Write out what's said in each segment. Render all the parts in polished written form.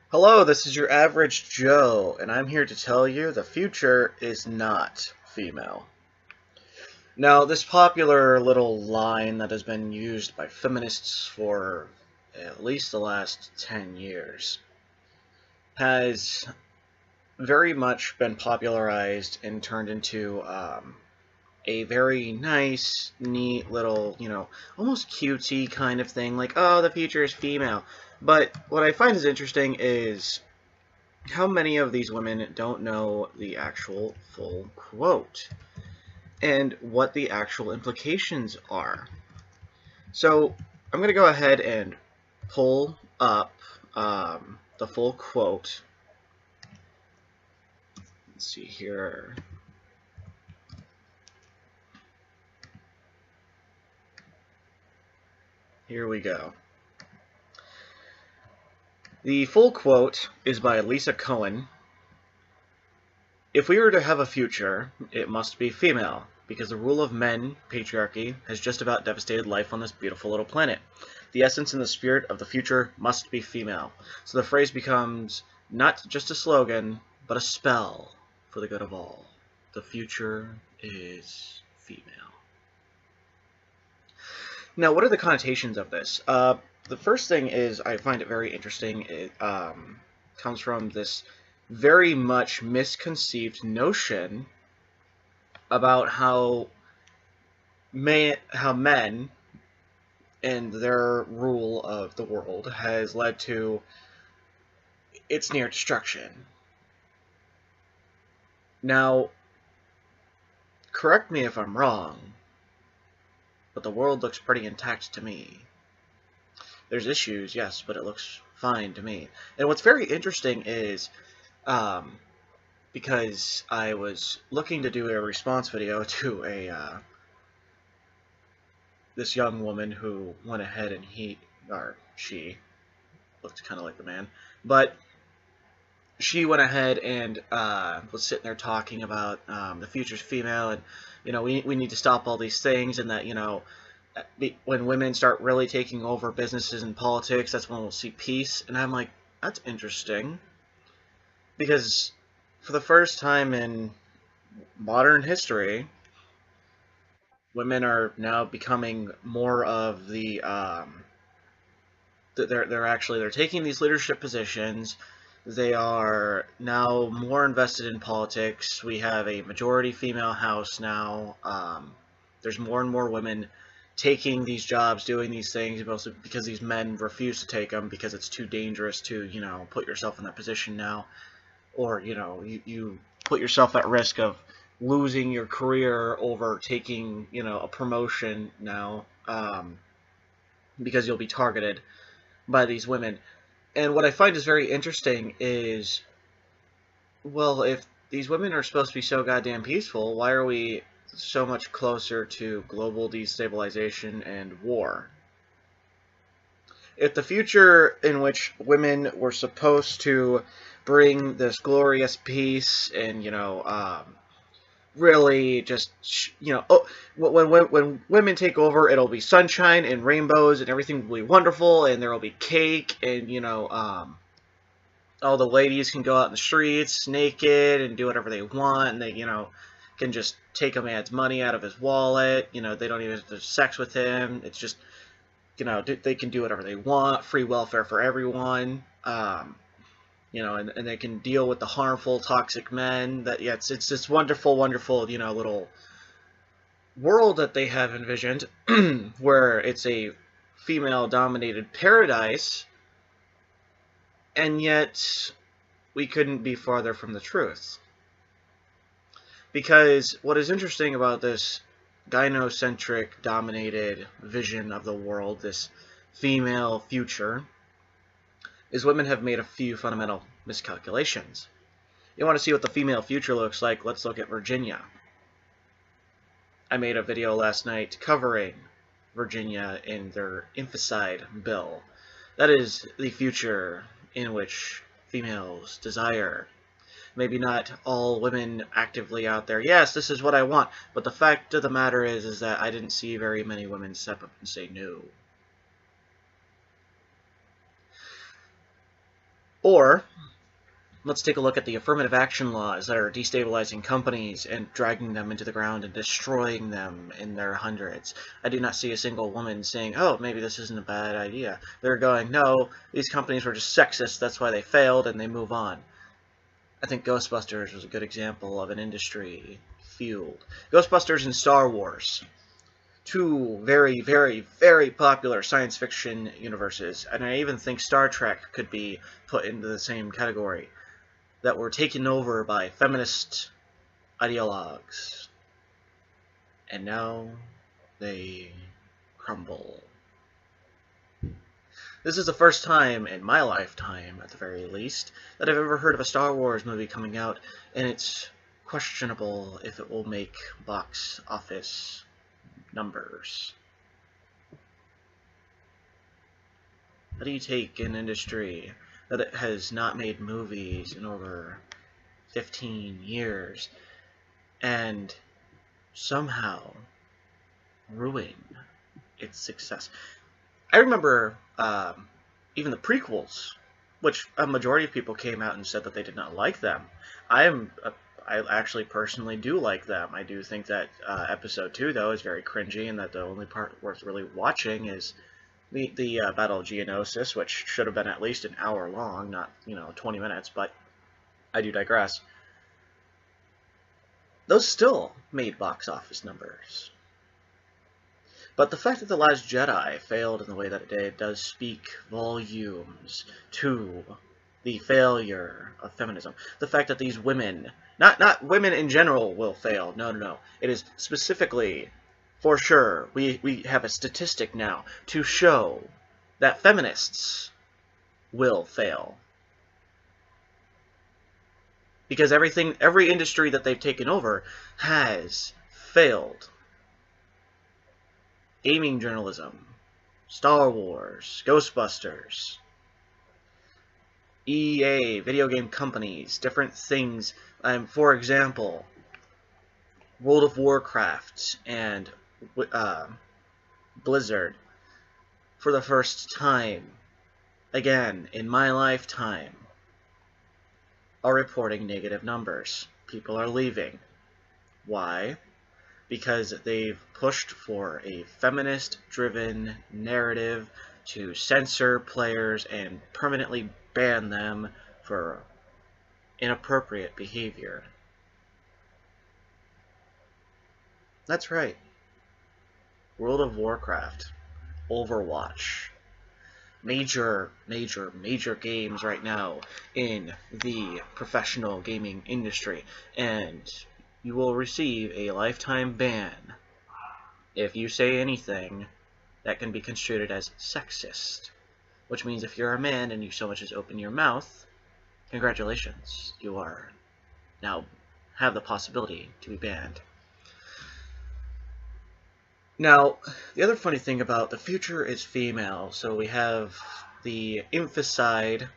Hello, this is your average Joe, and I'm here to tell you the future is not female. Now, this popular little line that has been used by feminists for at least the last 10 years has very much been popularized and turned into a very nice, neat little, almost cutesy kind of thing, like, oh, the future is female. But what I find is interesting is how many of these women don't know the actual full quote and what the actual implications are. So I'm going to go ahead and pull up the full quote. Let's see here. Here we go. The full quote is by Lisa Cohen. If we were to have a future, it must be female, because the rule of men, patriarchy, has just about devastated life on this beautiful little planet. The essence and the spirit of the future must be female. So the phrase becomes not just a slogan, but a spell for the good of all. The future is female. Now, what are the connotations of this? The first thing is I find it very interesting. It comes from this very much misconceived notion about how men and their rule of the world has led to its near destruction. Now, correct me if I'm wrong, but the world looks pretty intact to me. There's issues, yes, but it looks fine to me. And what's very interesting is, because I was looking to do a response video to this young woman who went ahead and she looked kind of like the man, but she went ahead and was sitting there talking about the future's female, and we need to stop all these things, and that when women start really taking over businesses and politics, that's when we'll see peace. And I'm like, that's interesting, because for the first time in modern history, women are now becoming more of the they're taking these leadership positions. They are now more invested in politics. We have a majority female House now. There's more and more women taking these jobs, doing these things, mostly because these men refuse to take them because it's too dangerous to, put yourself in that position now. Or, you put yourself at risk of losing your career over taking, a promotion now, because you'll be targeted by these women. And what I find is very interesting is, well, if these women are supposed to be so goddamn peaceful, why are we so much closer to global destabilization and war? If the future in which women were supposed to bring this glorious peace and, really just, when women take over, it'll be sunshine and rainbows and everything will be wonderful, and there'll be cake, and, all the ladies can go out in the streets naked and do whatever they want, and they, can just take a man's money out of his wallet. They don't even have to have sex with him. It's just, they can do whatever they want. Free welfare for everyone. And they can deal with the harmful, toxic men. That, yeah, it's this wonderful, wonderful, little world that they have envisioned, where it's a female-dominated paradise, and yet we couldn't be farther from the truth. Because what is interesting about this gynocentric dominated vision of the world, this female future, is women have made a few fundamental miscalculations. You want to see what the female future looks like? Let's look at Virginia. I made a video last night covering Virginia in their infanticide bill. That is the future in which females desire. Maybe not all women actively out there, yes, this is what I want, but the fact of the matter is that I didn't see very many women step up and say no. Or let's take a look at the affirmative action laws that are destabilizing companies and dragging them into the ground and destroying them in their hundreds. I do not see a single woman saying, oh, maybe this isn't a bad idea. They're going, no, these companies were just sexist, that's why they failed, and they move on. I think Ghostbusters was a good example of an industry fueled. Ghostbusters and Star Wars. Two very, very, very popular science fiction universes, and I even think Star Trek could be put into the same category, that were taken over by feminist ideologues, and now they crumble. This is the first time in my lifetime, at the very least, that I've ever heard of a Star Wars movie coming out, and it's questionable if it will make box office numbers. How do you take an industry that it has not made movies in over 15 years and somehow ruin its success? I remember even the prequels, which a majority of people came out and said that they did not like them. I actually personally do like them. I do think that episode 2, though, is very cringy, and that the only part worth really watching is the Battle of Geonosis, which should have been at least an hour long, not 20 minutes, but I do digress. Those still made box office numbers. But the fact that The Last Jedi failed in the way that it did does speak volumes to the failure of feminism. The fact that these women, not women in general, will fail. No. It is specifically, for sure, we have a statistic now to show that feminists will fail. Because every industry that they've taken over has failed. Gaming journalism, Star Wars, Ghostbusters, EA, video game companies, different things. For example, World of Warcraft and Blizzard, for the first time, again, in my lifetime, are reporting negative numbers. People are leaving. Why? Because they've pushed for a feminist-driven narrative to censor players and permanently ban them for inappropriate behavior. That's right. World of Warcraft, Overwatch, major games right now in the professional gaming industry, and you will receive a lifetime ban if you say anything that can be construed as sexist. Which means if you're a man and you so much as open your mouth, congratulations, you are now have the possibility to be banned. Now, the other funny thing about the future is female, so we have the infanticide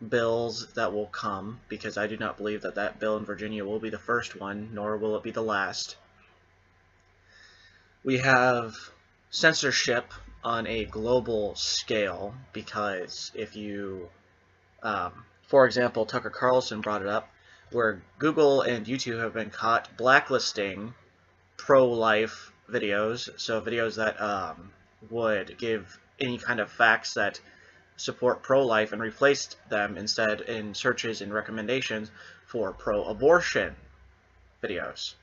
bills that will come, because I do not believe that that bill in Virginia will be the first one, nor will it be the last. We have censorship on a global scale, because if you, for example, Tucker Carlson brought it up, where Google and YouTube have been caught blacklisting pro-life videos, so videos that would give any kind of facts that support pro-life, and replaced them instead in searches and recommendations for pro-abortion videos.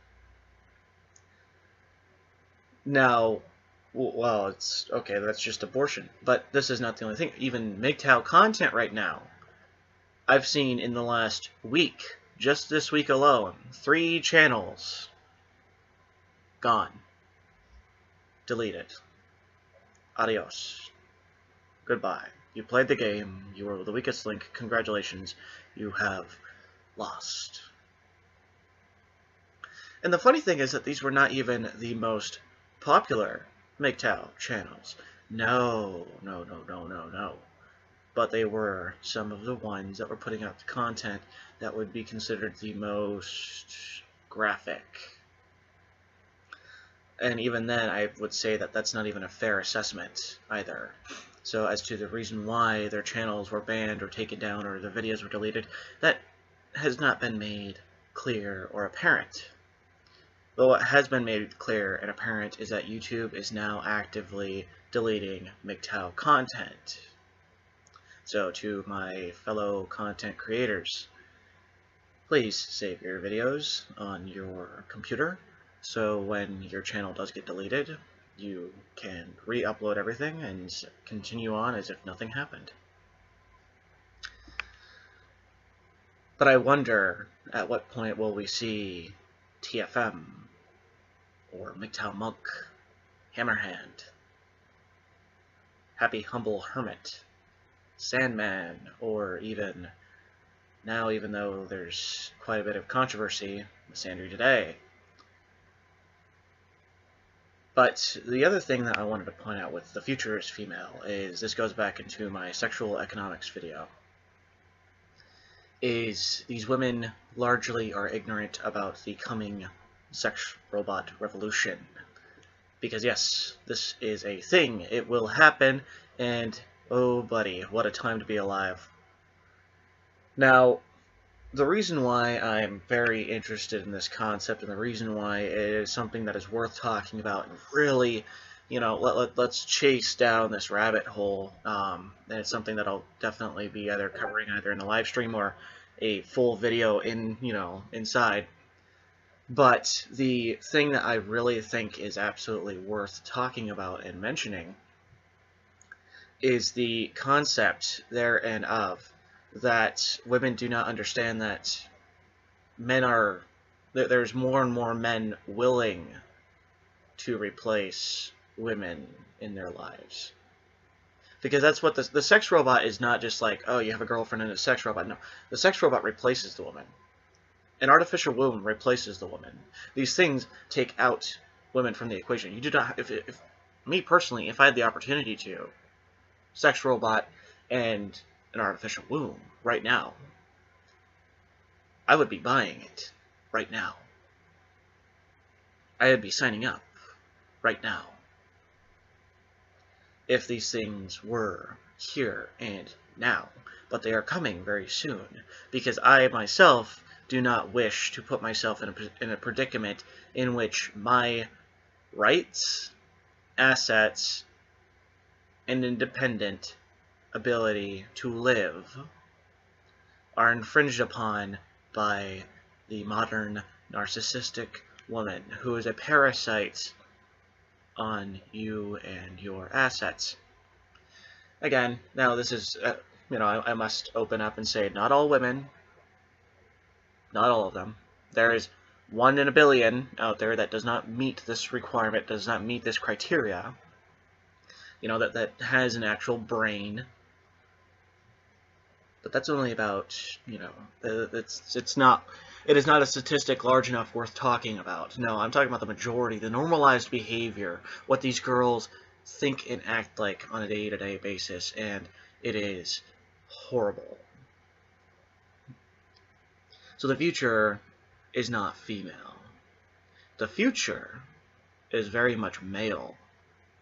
Now, well, it's okay, that's just abortion, but this is not the only thing. Even MGTOW content right now, I've seen in the last week, just this week alone, 3 channels gone, deleted, adios, goodbye. You played the game, you were the weakest link, congratulations, you have lost. And the funny thing is that these were not even the most popular MGTOW channels. No. But they were some of the ones that were putting out the content that would be considered the most graphic. And even then, I would say that that's not even a fair assessment either. So as to the reason why their channels were banned or taken down or the videos were deleted, that has not been made clear or apparent. But what has been made clear and apparent is that YouTube is now actively deleting MGTOW content. So to my fellow content creators, please save your videos on your computer so when your channel does get deleted, you can re-upload everything and continue on as if nothing happened. But I wonder, at what point will we see TFM, or MGTOW Monk, Hammerhand, Happy Humble Hermit, Sandman, or even, now even though there's quite a bit of controversy, Miss Andrew Today. But the other thing that I wanted to point out with the future is female is, this goes back into my sexual economics video, is these women largely are ignorant about the coming sex robot revolution. Because yes, this is a thing, it will happen, and oh buddy, what a time to be alive. Now, the reason why I'm very interested in this concept and the reason why it is something that is worth talking about and really, you know, let's chase down this rabbit hole, and it's something that I'll definitely be either covering either in a live stream or a full video in, you know, inside. But the thing that I really think is absolutely worth talking about and mentioning is the concept therein of that women do not understand that there's more and more men willing to replace women in their lives. Because that's what the sex robot is not just like, oh, you have a girlfriend and a sex robot. No, the sex robot replaces the woman. An artificial womb replaces the woman. These things take out women from the equation. You do not, if me personally, if I had the opportunity to, sex robot and an artificial womb right now, I would be buying it right now. I would be signing up right now if these things were here and now. But they are coming very soon, because I myself do not wish to put myself in a predicament in which my rights, assets, and independent ability to live are infringed upon by the modern narcissistic woman who is a parasite on you and your assets. Again, now this is, you know, I must open up and say, not all women, not all of them. There is 1 in a billion out there that does not meet this requirement, does not meet this criteria, you know, that has an actual brain. But that's only about, you know, it is not a statistic large enough worth talking about. No, I'm talking about the majority, the normalized behavior, what these girls think and act like on a day-to-day basis, and it is horrible. So the future is not female. The future is very much male.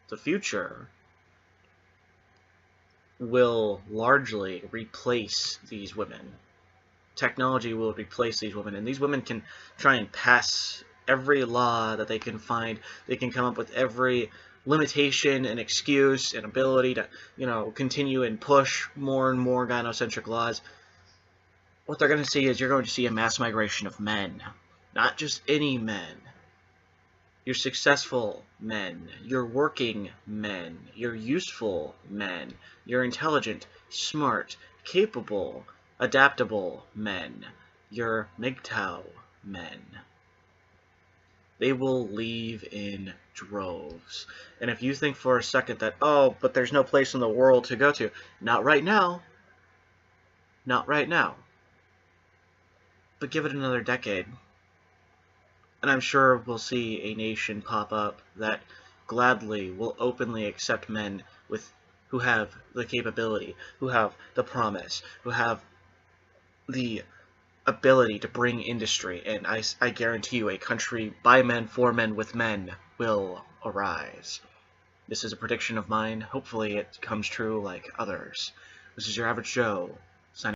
The future will largely replace these women. Technology will replace these women, and these women can try and pass every law that they can find. They can come up with every limitation and excuse and ability to, you know, continue and push more and more gynocentric laws. What they're going to see is you're going to see a mass migration of men. Not just any men. Your successful men, your working men, your useful men, your intelligent, smart, capable, adaptable men, your MGTOW men. They will leave in droves. And if you think for a second that, oh, but there's no place in the world to go to, not right now. Not right now. But give it another decade. And I'm sure we'll see a nation pop up that gladly will openly accept men who have the capability, who have the promise, who have the ability to bring industry. And I guarantee you a country by men, for men, with men will arise. This is a prediction of mine. Hopefully it comes true like others. This is your average Joe,